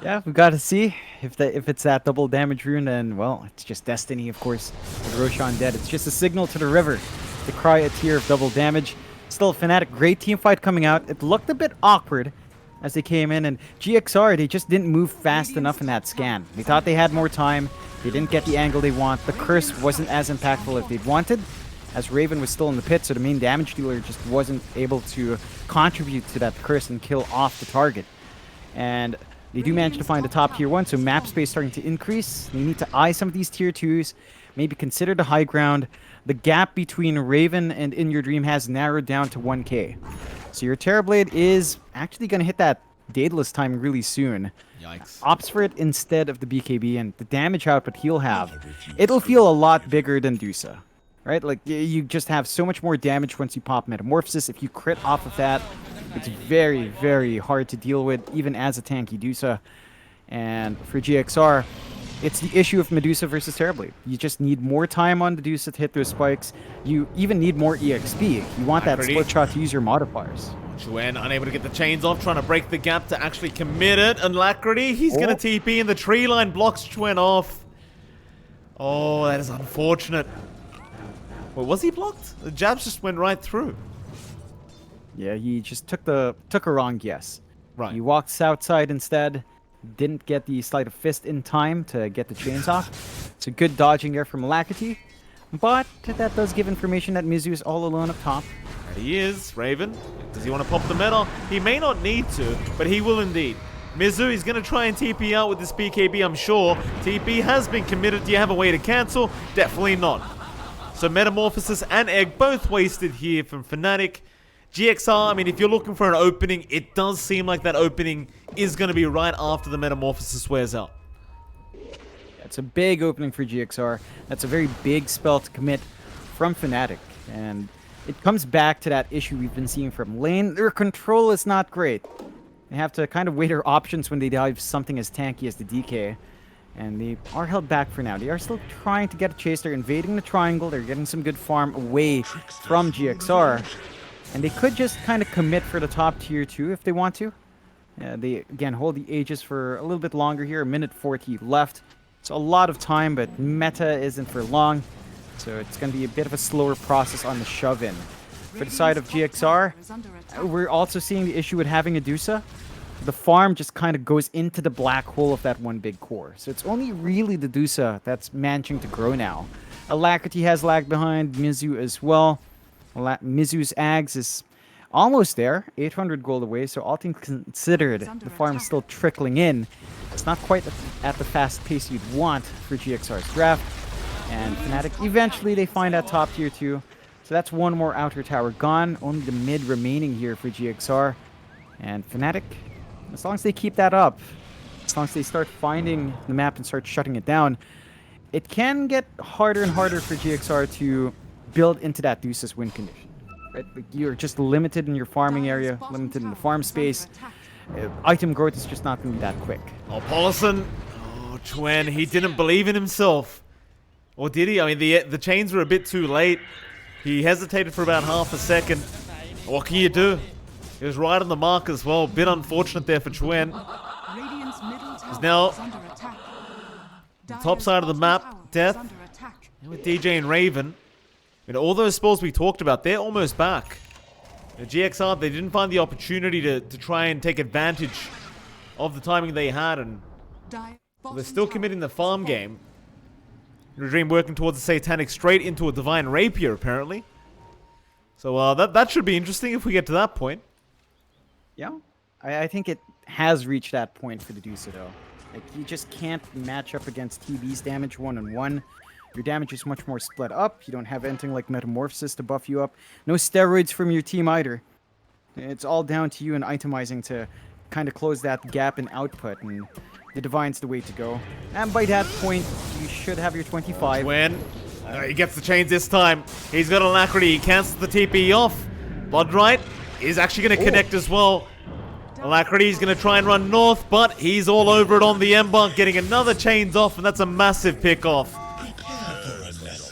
Yeah, we've got to see if it's that double damage rune, then, well, it's just destiny, of course. With Roshan dead, it's just a signal to the river to cry a tear of double damage. Still, Fnatic, great team fight coming out. It looked a bit awkward as they came in, and GXR, they just didn't move fast enough in that scan. They thought they had more time. They didn't get the angle they want. The curse wasn't as impactful as they'd wanted, as Raven was still in the pit, so the main damage dealer just wasn't able to contribute to that curse and kill off the target. And they do manage to find a top tier 1, so map space starting to increase. They need to eye some of these tier 2s, maybe consider the high ground. The gap between Raven and In Your Dream has narrowed down to 1k. So your Terrorblade is actually going to hit that Daedalus time really soon. Yikes. Opts for it instead of the BKB, and the damage output he'll have, it'll feel a lot bigger than Dusa. Right? Like, you just have so much more damage once you pop Metamorphosis. If you crit off of that, it's very, very hard to deal with, even as a tanky Dusa. And for GXR, it's the issue of Medusa versus Terrorblade. You just need more time on the Medusa to hit those spikes. You even need more EXP. You want that split shot to use your modifiers. Juen unable to get the chains off, trying to break the gap to actually commit it. Alacrity, he's going to TP, and the tree line blocks Juen off. Oh, that is unfortunate. Wait, was he blocked? The jabs just went right through. Yeah, he just took a wrong guess. Right. He walked south side instead. Didn't get the Sleight of Fist in time to get the chains off. It's a good dodging there from Alacrity. But that does give information that Mizu is all alone up top. And he is. Raven, does he want to pop the metal? He may not need to, but he will indeed. Mizu is going to try and TP out with this BKB, I'm sure. TP has been committed. Do you have a way to cancel? Definitely not. So Metamorphosis and Egg both wasted here from Fnatic. GXR, I mean, if you're looking for an opening, it does seem like that opening is going to be right after the Metamorphosis wears out. It's a big opening for GXR. That's a very big spell to commit from Fnatic. And it comes back to that issue we've been seeing from lane. Their control is not great. They have to kind of weigh their options when they dive something as tanky as the DK. And they are held back for now. They are still trying to get a chase. They're invading the triangle. They're getting some good farm away from GXR. And they could just kind of commit for the top tier 2 if they want to. They, again, hold the Aegis for a little bit longer here. A minute 40 left. It's a lot of time, but meta isn't for long. So it's going to be a bit of a slower process on the shove-in. For the side of GXR, we're also seeing the issue with having a Dusa. The farm just kind of goes into the black hole of that one big core. So it's only really the Dusa that's managing to grow now. Alacrity has lagged behind, Mizu as well. Mizu's Ags is almost there, 800 gold away, so all things considered, the farm is still trickling in. It's not quite at the fast pace you'd want for GXR's draft. And Fnatic, eventually they find that top tier 2. So that's one more outer tower gone, only the mid remaining here for GXR. And Fnatic, as long as they keep that up, as long as they start finding the map and start shutting it down, it can get harder and harder for GXR to build into that Deuce's win condition. Right? Like, you're just limited in your farming area, limited in the farm space. Item growth is just not going to be that quick. Oh, Polison. Oh, Juen, he didn't believe in himself. Or did he? I mean, the chains were a bit too late. He hesitated for about half a second. What can you do? He was right on the mark as well. Bit unfortunate there for Chuen. Radiant's middle tower now is under attack. Top side of the Dyer's bottom map, tower is Death. under attack. And with DJ and Raven, all those spells we talked about, they're almost back. GXR, they didn't find the opportunity to try and take advantage of the timing they had, and Dire they're still committing the farm game. Dream working towards a Satanic straight into a Divine Rapier, apparently. So that should be interesting if we get to that point. Yeah, I think it has reached that point for the Dusa, though. Like, you just can't match up against TB's damage one-on-one. Your damage is much more split up. You don't have anything like Metamorphosis to buff you up. No steroids from your team either. It's all down to you and itemizing to kind of close that gap in output, and the Divine's the way to go. And by that point, you should have your 25. When he gets the chains this time, he's got Alacrity. He cancels the TP off. Bloodright is actually going to connect as well. Alacrity is going to try and run north, but he's all over it on the Ember, getting another chains off, and that's a massive pick off.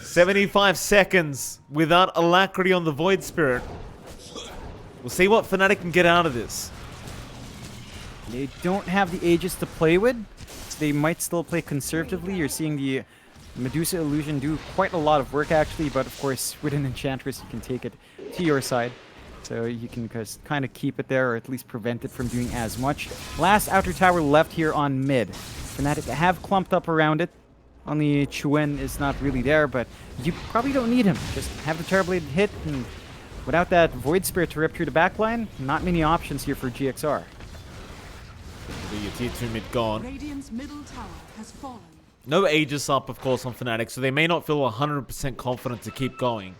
75 seconds without Alacrity on the Void Spirit. We'll see what Fnatic can get out of this. They don't have the Aegis to play with, so they might still play conservatively. You're seeing the Medusa Illusion do quite a lot of work, actually, but of course, with an Enchantress, you can take it to your side. So you can just kind of keep it there, or at least prevent it from doing as much. Last outer tower left here on mid. Fnatic have clumped up around it. Only Chuen is not really there, but you probably don't need him. Just have the Terrorblade hit, and without that Void Spirit to rip through the backline, not many options here for GXR. The tier 2 mid gone. Radiant's middle tower has fallen. No Aegis up, of course, on Fnatic, so they may not feel 100% confident to keep going.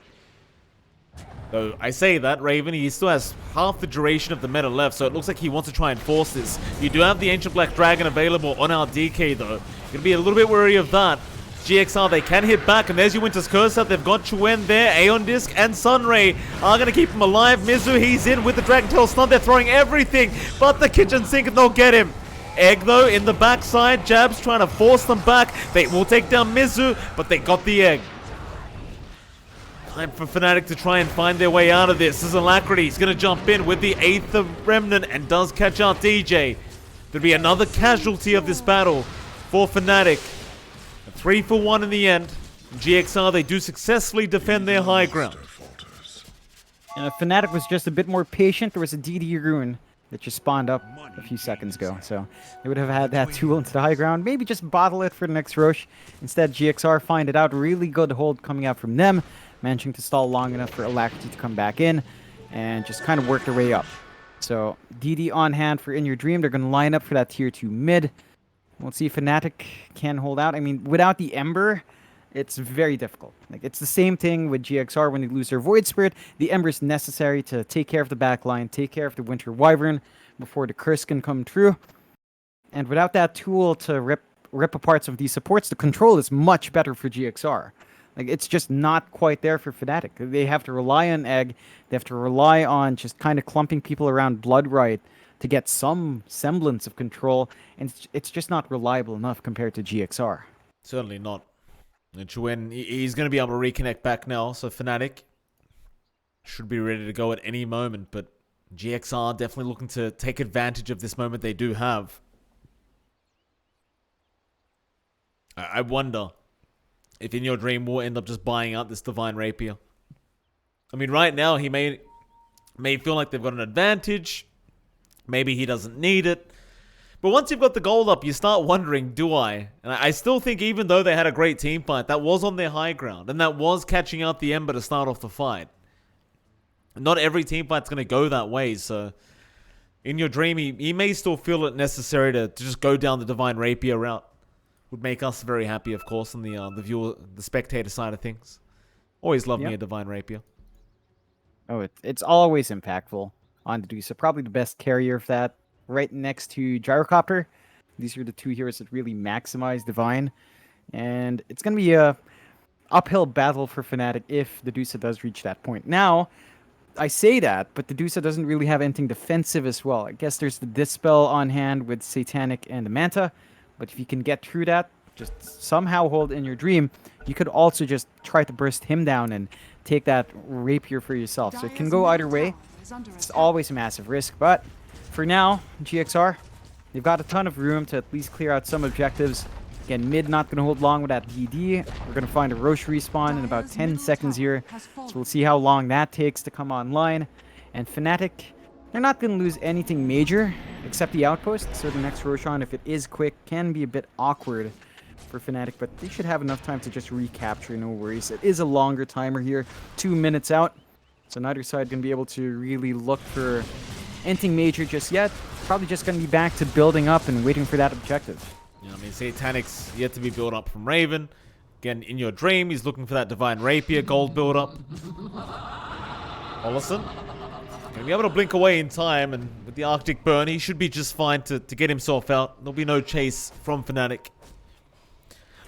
Though I say that, Raven, he still has half the duration of the meta left, so it looks like he wants to try and force this. You do have the Ancient Black Dragon available on our DK, though. Gonna be a little bit wary of that. GXR, they can hit back, and there's your Winter's Curse out. They've got Chuen there, Aeon Disc and Sunray are going to keep him alive. Mizu, he's in with the Dragon Tail Stun. They're throwing everything, but the Kitchen Sink, and they'll get him. Egg, though, in the backside. Jabs trying to force them back. They will take down Mizu, but they got the Egg. Time for Fnatic to try and find their way out of this. This is Alacrity. He's going to jump in with the 8th of Remnant and does catch out DJ. There'll be another casualty of this battle for Fnatic. 3 for 1 in the end. GXR, they do successfully defend their high ground. Fnatic was just a bit more patient. There was a DD Ruin that just spawned up a few seconds ago. So they would have had that tool into the high ground. Maybe just bottle it for the next Rosh. Instead, GXR find it out. Really good hold coming out from them. Managing to stall long enough for Alacrity to come back in and just kind of work their way up. So DD on hand for In Your Dream. They're going to line up for that tier 2 mid. We'll see if Fnatic can hold out. I mean, without the Ember, it's very difficult. Like, it's the same thing with GXR when they lose their Void Spirit. The Ember is necessary to take care of the backline, take care of the Winter Wyvern before the curse can come true. And without that tool to rip apart some of these supports, the control is much better for GXR. Like, it's just not quite there for Fnatic. They have to rely on Egg. They have to rely on just kind of clumping people around Bloodright to get some semblance of control, and it's just not reliable enough compared to GXR. Certainly not. And Chuen, he's going to be able to reconnect back now, so Fnatic should be ready to go at any moment, but GXR definitely looking to take advantage of this moment they do have. I wonder if In Your Dream will end up just buying out this Divine Rapier. I mean, right now, he may feel like they've got an advantage. Maybe he doesn't need it. But once you've got the gold up, you start wondering, do I? And I still think even though they had a great team fight, that was on their high ground. And that was catching out the Ember to start off the fight. Not every team fight's going to go that way. So, In Your Dream, he may still feel it necessary to just go down the Divine Rapier route. Would make us very happy, of course, on the viewer, the spectator side of things. Always love me a Divine Rapier. Oh, it's always impactful on the Dusa. Probably the best carrier of that, right next to Gyrocopter. These are the two heroes that really maximize Divine. And it's going to be a uphill battle for Fnatic if the Dusa does reach that point. Now, I say that, but the Dusa doesn't really have anything defensive as well. I guess there's the Dispel on hand with Satanic and the Manta. But if you can get through that, just somehow hold In Your Dream, you could also just try to burst him down and take that rapier for yourself. So it can Dire's go either middle way. tower is under It's attack. always a massive risk, but for now, GXR, they've got a ton of room to at least clear out some objectives. Again, mid not going to hold long with that DD. We're going to find a Roche respawn in about Dire's 10 middle seconds tower here. has So fallen. we'll see how long that takes to come online. And Fnatic, they're not going to lose anything major except the outpost. So the next Roshan, if it is quick, can be a bit awkward for Fnatic, but they should have enough time to just recapture, no worries. It is a longer timer here, 2 minutes out. So neither side going to be able to really look for anything major just yet. Probably just going to be back to building up and waiting for that objective. I mean, Satanic's yet to be built up from Raven. Again, in your dream, he's looking for that Divine Rapier gold build up. Olison gonna be able to blink away in time, and with the Arctic Burn, he should be just fine to get himself out. There'll be no chase from Fnatic.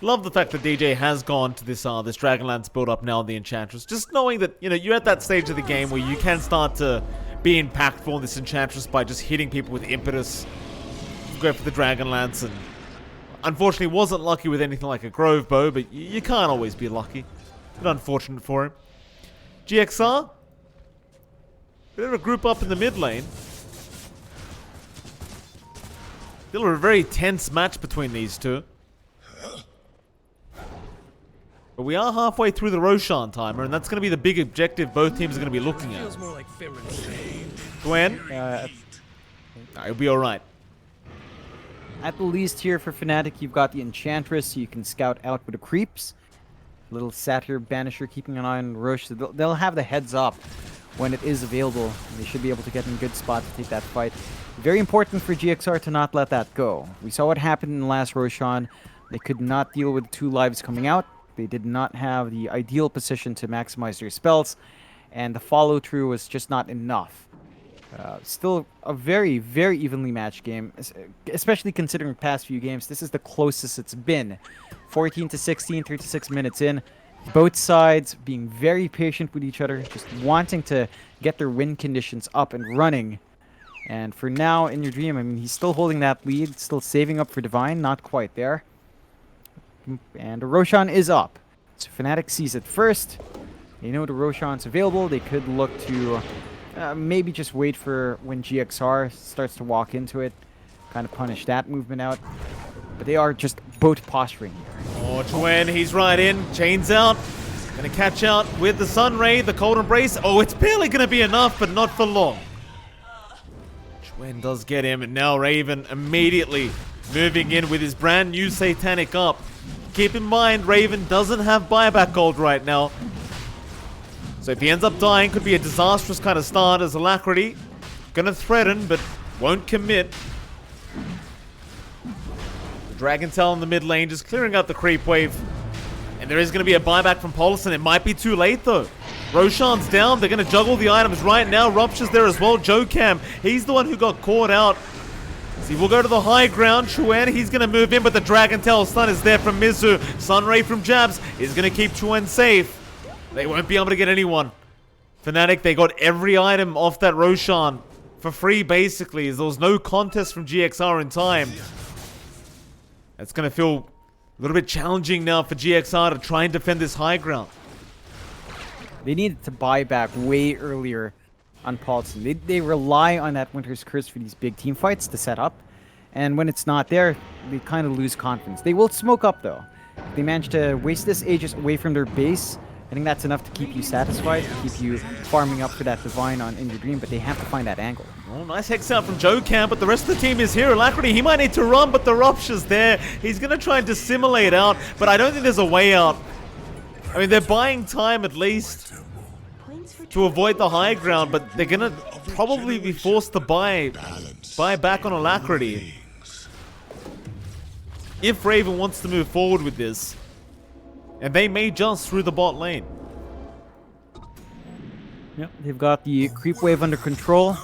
Love the fact that DJ has gone to this Dragonlance build up now, the Enchantress. Just knowing that, you know, you're at that stage of the game where you can start to be impactful on this Enchantress by just hitting people with impetus. Go for the Dragonlance, and unfortunately wasn't lucky with anything like a Grove Bow, but you can't always be lucky. Bit unfortunate for him. GXR, bit of a group up in the mid lane. Still a very tense match between these two. But we are halfway through the Roshan timer, and that's going to be the big objective both teams are going to be looking at. Gwen? It'll be alright. At the least here for Fnatic, you've got the Enchantress, so you can scout out with the creeps. Little Satyr Banisher keeping an eye on Roche. So they'll have the heads up when it is available. And they should be able to get in a good spot to take that fight. Very important for GXR to not let that go. We saw what happened in the last Roshan. They could not deal with 2 lives coming out. They did not have the ideal position to maximize their spells. And the follow-through was just not enough. Still a very, very evenly matched game, especially considering the past few games. This is the closest it's been. 14 to 16, 36 minutes in. Both sides being very patient with each other, just wanting to get their win conditions up and running. And for now, in your dream, I mean, he's still holding that lead, still saving up for Divine, not quite there. And the Roshan is up. So Fnatic sees it first. They know the Roshan's available. They could look to maybe just wait for when GXR starts to walk into it. Kind of punish that movement out. But they are just both posturing here. Oh, Chuen, he's right in. Chains out. Gonna catch out with the Sun Ray, the Cold Embrace. Oh, it's barely gonna be enough, but not for long. Chuen does get him, and now Raven immediately moving in with his brand new Satanic up. Keep in mind, Raven doesn't have buyback gold right now. So if he ends up dying, could be a disastrous kind of start as Alacrity. Gonna threaten, but won't commit. The Dragon Tail in the mid lane, just clearing out the creep wave. And there is gonna be a buyback from Polison. It might be too late though. Roshan's down, they're gonna juggle the items right now. Rupture's there as well. Jokam, he's the one who got caught out. See, we'll go to the high ground. Chuen, he's going to move in, but the Dragon Tail stun is there from Mizu. Sunray from Jabs is going to keep Chuen safe. They won't be able to get anyone. Fnatic, they got every item off that Roshan for free, basically, as there was no contest from GXR in time. It's going to feel a little bit challenging now for GXR to try and defend this high ground. They needed to buy back way earlier on Paulson. They rely on that Winter's Curse for these big team fights to set up, and when it's not there, they kind of lose confidence. They will smoke up though. If they manage to waste this Aegis away from their base, I think that's enough to keep you satisfied, to keep you farming up for that Divine in your dream, but they have to find that angle. Oh, nice hex out from Jokam, but the rest of the team is here. Alacrity, he might need to run, but the Rupture's there. He's going to try and dissimulate out, but I don't think there's a way out. I mean, they're buying time at least to avoid the high ground, but they're gonna probably be forced to buy back on Alacrity if Raven wants to move forward with this, and they may just through the bot lane. Yep, they've got the creep wave under control,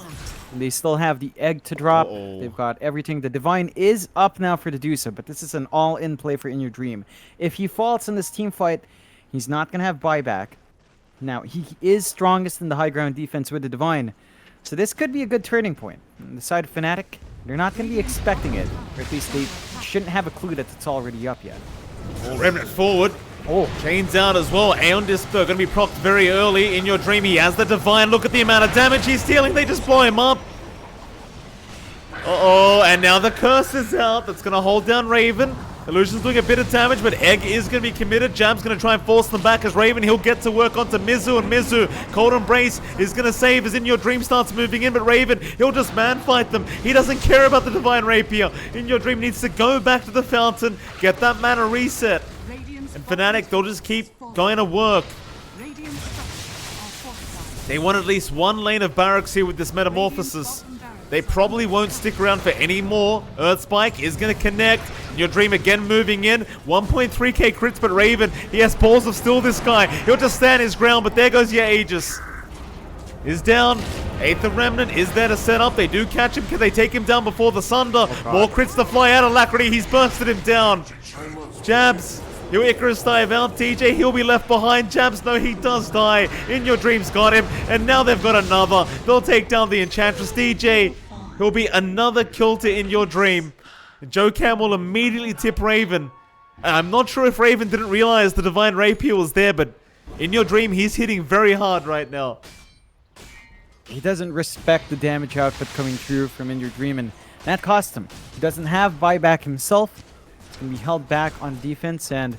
and they still have the egg to drop. They've got everything. The Divine is up now for the Dusa, but this is an all-in play for In Your Dream. If he faults in this team fight, he's not gonna have buyback. Now, he is strongest in the high ground defense with the Divine, so this could be a good turning point. On the side of Fnatic, they're not going to be expecting it, or at least they shouldn't have a clue that it's already up yet. Oh, Remnant forward. Oh, Chains out as well. Aeon Disper going to be procced very early. In Your Dream, he has the Divine. Look at the amount of damage he's dealing. They just blow him up. Uh-oh, and now the curse is out. That's going to hold down Raven. Illusion's doing a bit of damage, but Egg is going to be committed. Jab's going to try and force them back as Raven. He'll get to work onto Mizu, and Mizu, Cold Embrace, is going to save as In Your Dream starts moving in, but Raven, he'll just man-fight them. He doesn't care about the Divine Rapier. In Your Dream needs to go back to the fountain, get that mana reset. And Fnatic, they'll just keep going to work. They want at least one lane of barracks here with this metamorphosis. They probably won't stick around for any more. Earth Spike is going to connect. Your Dream again moving in. 1.3k crits, but Raven, he has balls of steel, this guy. He'll just stand his ground, but there goes your Aegis. Is down. Eighth of Remnant is there to set up. They do catch him. Can they take him down before the Sunder? More crits to fly out. Alacrity, he's bursted him down. Jabs. He'll Icarus dive out. TJ, he'll be left behind. Jabs, no, he does die. In Your Dream's got him. And now they've got another. They'll take down the Enchantress. DJ, he'll be another kill to In Your Dream. Joe Cam will immediately tip Raven. And I'm not sure if Raven didn't realize the Divine Rapier was there, but In Your Dream, he's hitting very hard right now. he doesn't respect the damage output coming through from In Your Dream, and that cost him. He doesn't have buyback himself. It's going to be held back on defense, and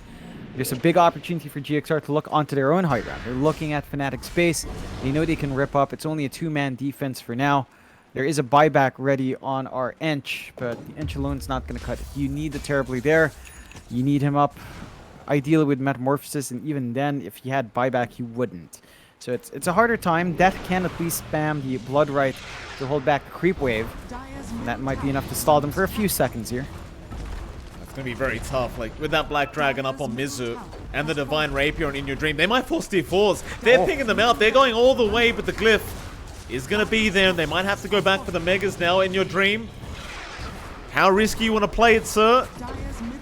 there's a big opportunity for GXR to look onto their own high ground. They're looking at Fnatic's base. They know they can rip up. It's only a two-man defense for now. There is a buyback ready on our Ench, but the Ench alone's not going to cut it. You need the Terribly there. You need him up, ideally with Metamorphosis, and even then, if he had buyback, you wouldn't. So it's a harder time. Death can at least spam the Blood Right to hold back the creep wave. And that might be enough to stall them for a few seconds here. It's going to be very tough. Like, with that Black Dragon up on Mizu and the Divine Rapier on In Your Dream, they might force D4s. They're picking them out. They're going all the way, but the Glyph is going to be there. They might have to go back for the Megas now. In Your Dream, how risky you want to play it, sir?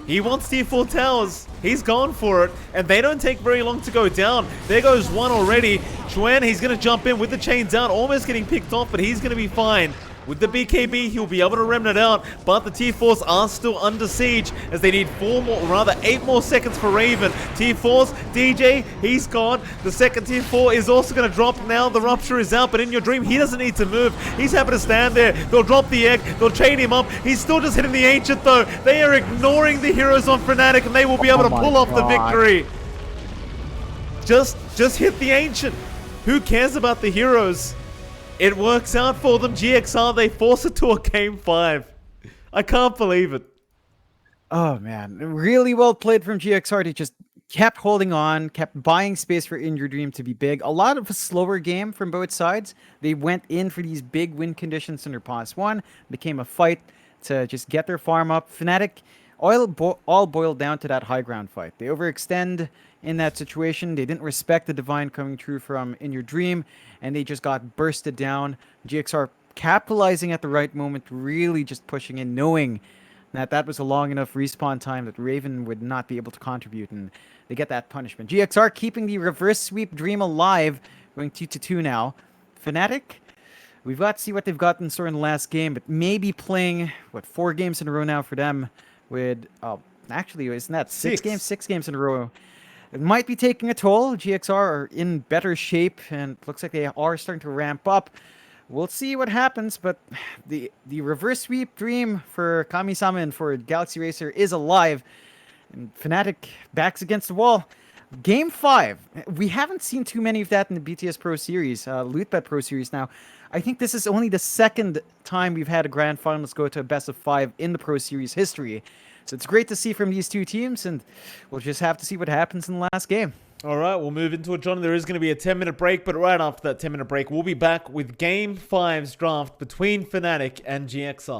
He wants D4 towers. He's gone for it, and they don't take very long to go down. There goes one already. Chuen, he's going to jump in with the chains down, almost getting picked off, but he's going to be fine. With the BKB, he'll be able to remnant out, but the T4s are still under siege as they need 8 more seconds for Raven. T4s, DJ, he's gone. The second T4 is also going to drop now. The Rupture is out, but In Your Dream, he doesn't need to move. He's happy to stand there. They'll drop the egg. They'll chain him up. He's still just hitting the Ancient, though. They are ignoring the heroes on Fnatic, and they will be able to pull off the victory. Just hit the Ancient. Who cares about the heroes? It works out for them. GXR, they force it to a game 5. I can't believe it. Oh, man. Really well played from GXR. They just kept holding on, kept buying space for In Your Dream to be big. A lot of a slower game from both sides. They went in for these big win conditions under pause 1. Became a fight to just get their farm up. Fnatic, all boiled down to that high ground fight. They overextend in that situation. They didn't respect the Divine coming through from In Your Dream, and they just got bursted down. GXR capitalizing at the right moment, really just pushing in, knowing that was a long enough respawn time that Raven would not be able to contribute, and they get that punishment. GXR keeping the reverse sweep dream alive, going 2-2 now. Fnatic, we've got to see what they've got in store in the last game, but maybe playing, 4 games in a row now for them with, actually, isn't that 6 games? 6 games in a row. It might be taking a toll. GXR are in better shape, and it looks like they are starting to ramp up. We'll see what happens, but the reverse sweep dream for Kami-sama and for Galaxy Racer is alive. And Fnatic backs against the wall. Game 5. We haven't seen too many of that in the BTS Pro Series, Lootbet Pro Series now. I think this is only the second time we've had a grand finals go to a best of 5 in the Pro Series history. So it's great to see from these two teams, and we'll just have to see what happens in the last game. All right, we'll move into it, John. There is going to be a 10-minute break, but right after that 10-minute break, we'll be back with Game 5's draft between Fnatic and GXR.